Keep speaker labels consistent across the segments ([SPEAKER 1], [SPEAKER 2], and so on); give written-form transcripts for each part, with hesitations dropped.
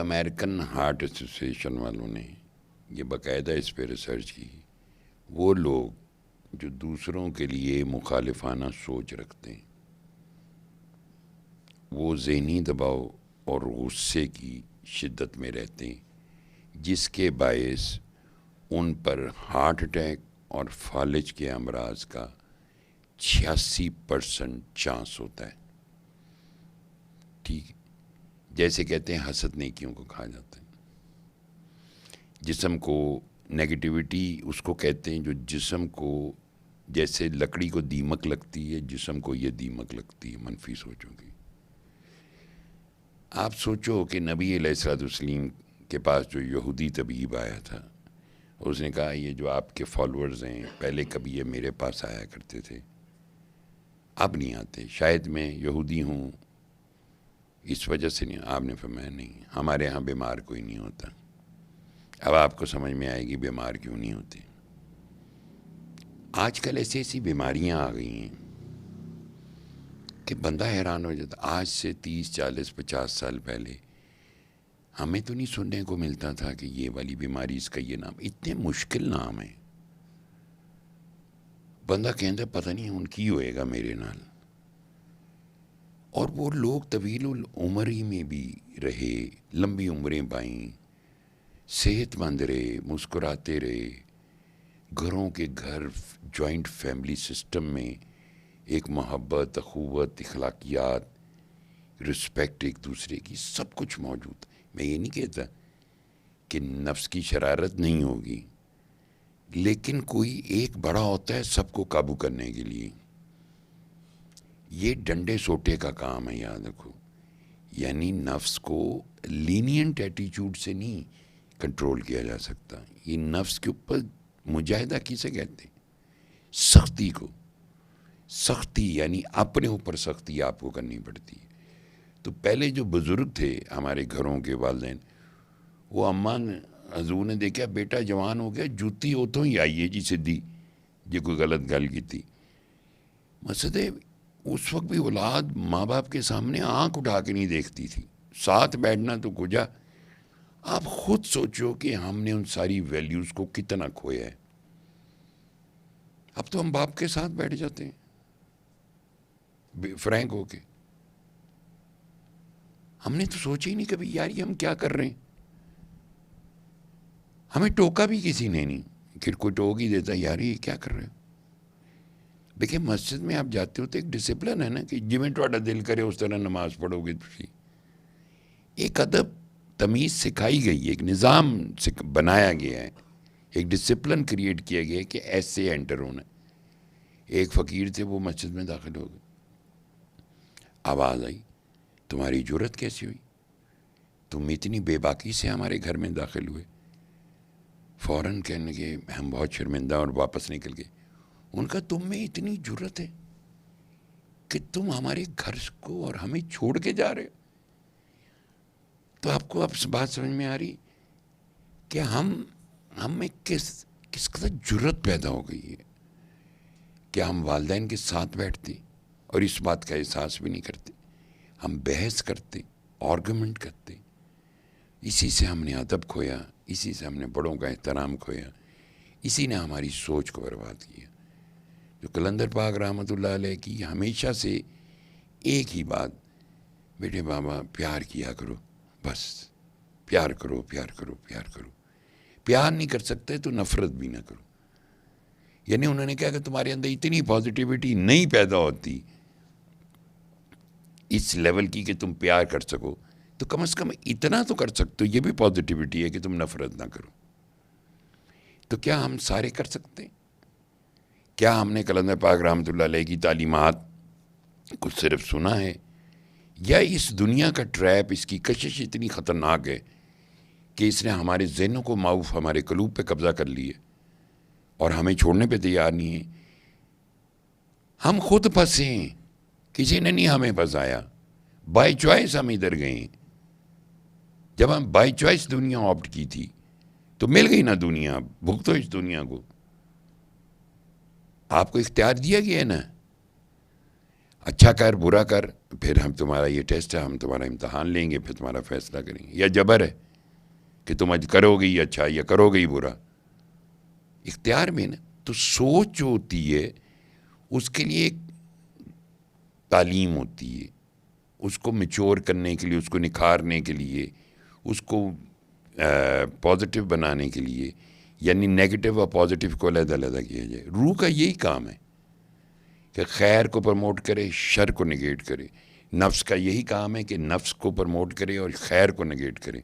[SPEAKER 1] American heart association والوں نے یہ باقاعدہ اس پہ ریسرچ کی. وہ لوگ جو دوسروں کے لیے مخالفانہ سوچ رکھتے ہیں وہ ذہنی دباؤ اور غصے کی شدت میں رہتے ہیں، جس کے باعث ان پر ہارٹ اٹیک اور فالج کے امراض کا 86% چانس ہوتا ہے. ٹھیک، جیسے کہتے ہیں حسد نیکیوں کو کھا جاتا ہے. جسم کو نیگیٹیوٹی اس کو کہتے ہیں جو جسم کو جیسے لکڑی کو دیمک لگتی ہے، جسم کو یہ دیمک لگتی ہے منفی سوچوں کی. آپ سوچو کہ نبی علیہ الصلوۃ والسلام کے پاس جو یہودی طبیب آیا تھا، اس نے کہا یہ جو آپ کے فالورز ہیں پہلے کبھی یہ میرے پاس آیا کرتے تھے، اب نہیں آتے، شاید میں یہودی ہوں اس وجہ سے نہیں. آپ نے فرمایا نہیں، ہمارے ہاں بیمار کوئی نہیں ہوتا. اب آپ کو سمجھ میں آئے گی بیمار کیوں نہیں ہوتے. آج کل ایسی بیماریاں آ گئی ہیں کہ بندہ حیران ہو جاتا. آج سے 30 40 50 سال پہلے ہمیں تو نہیں سننے کو ملتا تھا کہ یہ والی بیماری، اس کا یہ نام، اتنے مشکل نام ہے. بندہ کہتا پتہ نہیں ان کی ہوئے گا میرے نال. اور وہ لوگ طویل العمری میں بھی رہے، لمبی عمریں پائیں، صحت مند رہے، مسکراتے رہے. گھروں کے گھر جوائنٹ فیملی سسٹم میں ایک محبت، اخوت، اخلاقیات، رسپیکٹ ایک دوسرے کی، سب کچھ موجود. میں یہ نہیں کہتا کہ نفس کی شرارت نہیں ہوگی، لیکن کوئی ایک بڑا ہوتا ہے سب کو قابو کرنے کے لیے. یہ ڈنڈے سوٹے کا کام ہے، یاد رکھو. یعنی نفس کو لینینٹ ایٹیچیوڈ سے نہیں کنٹرول کیا جا سکتا. یہ نفس کے اوپر مجاہدہ کسے کہتے ہیں؟ سختی کو. سختی یعنی اپنے اوپر سختی آپ کو کرنی پڑتی ہے. تو پہلے جو بزرگ تھے ہمارے گھروں کے والدین، وہ اماں حضور نے دیکھا بیٹا جوان ہو گیا، جوتی اتوں ہی آئی ہے جی سدھی جی کوئی غلط گل کی تھی. مقصد ہے اس وقت بھی اولاد ماں باپ کے سامنے آنکھ اٹھا کے نہیں دیکھتی تھی، ساتھ بیٹھنا تو کجا. آپ خود سوچو کہ ہم نے ان ساری ویلیوز کو کتنا کھویا ہے. اب تو ہم باپ کے ساتھ بیٹھ جاتے ہیں فرینک ہو کے. ہم نے تو سوچا ہی نہیں کبھی یار یہ ہم کیا کر رہے ہیں. ہمیں ٹوکا بھی کسی نے نہیں، پھر کوئی ٹوک ہی دیتا یار یہ کیا کر رہے ہو. دیکھیں مسجد میں آپ جاتے ہو تو ایک ڈسپلن ہے نا کہ جی میں تھوڑا دل کرے اس طرح نماز پڑھو گے. ایک ادب تمیز سکھائی گئی ہے، ایک نظام بنایا گیا ہے، ایک ڈسپلن کریٹ کیا گیا ہے کہ ایسے انٹر ہونا. ایک فقیر تھے وہ مسجد میں داخل ہو گئے، آواز آئی تمہاری جرت کیسی ہوئی، تم اتنی بے باکی سے ہمارے گھر میں داخل ہوئے. فوراً کہنے لگے ہم بہت شرمندہ، اور واپس نکل گئے. ان کا تم میں اتنی جرت ہے کہ تم ہمارے گھر کو اور ہمیں چھوڑ کے جا رہے ہو. تو آپ کو اب بات سمجھ میں آ رہی کہ ہم میں کس قدر جرت پیدا ہو گئی ہے کہ ہم والدین کے ساتھ بیٹھتے اور اس بات کا احساس بھی نہیں کرتے. ہم بحث کرتے، آرگومنٹ کرتے. اسی سے ہم نے ادب کھویا، اسی سے ہم نے بڑوں کا احترام کھویا، اسی نے ہماری سوچ کو برباد کیا. جو قلندر پاک رحمۃ اللہ علیہ کی ہمیشہ سے ایک ہی بات، بیٹے بابا پیار کیا کرو، بس پیار کرو پیار کرو پیار کرو. پیار نہیں کر سکتے تو نفرت بھی نہ کرو. یعنی انہوں نے کہا کہ تمہارے اندر اتنی پازیٹیوٹی نہیں پیدا ہوتی اس لیول کی کہ تم پیار کر سکو، تو کم از کم اتنا تو کر سکتے ہو. یہ بھی پازیٹیوٹی ہے کہ تم نفرت نہ کرو. تو کیا ہم سارے کر سکتے؟ کیا ہم نے قلندر پاک رحمۃ اللہ علیہ کی تعلیمات کو صرف سنا ہے، یا اس دنیا کا ٹریپ، اس کی کشش اتنی خطرناک ہے کہ اس نے ہمارے ذہنوں کو معاف، ہمارے قلوب پہ قبضہ کر لیے اور ہمیں چھوڑنے پہ تیار نہیں ہے. ہم خود پھنسے ہیں، کسی نے نہیں ہمیں پھنسایا. بائی چوائس ہم ادھر گئے ہیں. جب ہم بائی چوائس دنیا آپٹ کی تھی تو مل گئی نا دنیا، بھگتو اس دنیا کو. آپ کو اختیار دیا گیا ہے نا. اچھا کر برا کر، پھر ہم تمہارا یہ ٹیسٹ ہے، ہم تمہارا امتحان لیں گے، پھر تمہارا فیصلہ کریں گے، یا جبر ہے کہ تم آج کرو گے ہی اچھا یا کرو گے ہی برا، اختیار میں نا. تو سوچ جو ہوتی ہے اس کے لیے ایک تعلیم ہوتی ہے، اس کو میچور کرنے کے لیے، اس کو نکھارنے کے لیے، اس کو پازیٹیو بنانے کے لیے، یعنی نیگیٹو اور پازیٹیو کو علیحدہ علیحدہ کیا جائے. روح کا یہی کام ہے کہ خیر کو پروموٹ کرے، شر کو نگیٹ کرے. نفس کا یہی کام ہے کہ نفس کو پروموٹ کرے اور خیر کو نگیٹ کرے.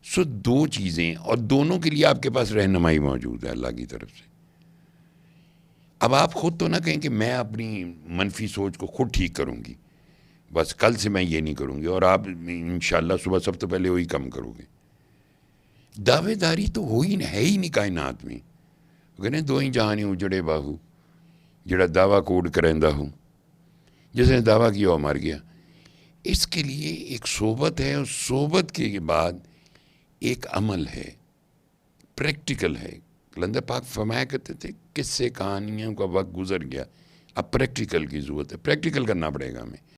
[SPEAKER 1] سو دو چیزیں، اور دونوں کے لیے آپ کے پاس رہنمائی موجود ہے اللہ کی طرف سے. اب آپ خود تو نہ کہیں کہ میں اپنی منفی سوچ کو خود ٹھیک کروں گی، بس کل سے میں یہ نہیں کروں گی، اور آپ انشاءاللہ صبح سب تو پہلے وہی کم کرو گے. دعوے داری تو ہے ہی نہیں کائنات میں. کہنے دو ہی جہانی اجڑے باہو، جڑا دعویٰ کوڈ کرندہ ہوں، جس نے دعویٰ کیا وہ مر گیا. اس کے لیے ایک صحبت ہے، اور صحبت کے بعد ایک عمل ہے، پریکٹیکل ہے. کلندر پاک فرمایا کرتے تھے قصے کہانیوں کا وقت گزر گیا، اب پریکٹیکل کی ضرورت ہے. پریکٹیکل کرنا پڑے گا ہمیں.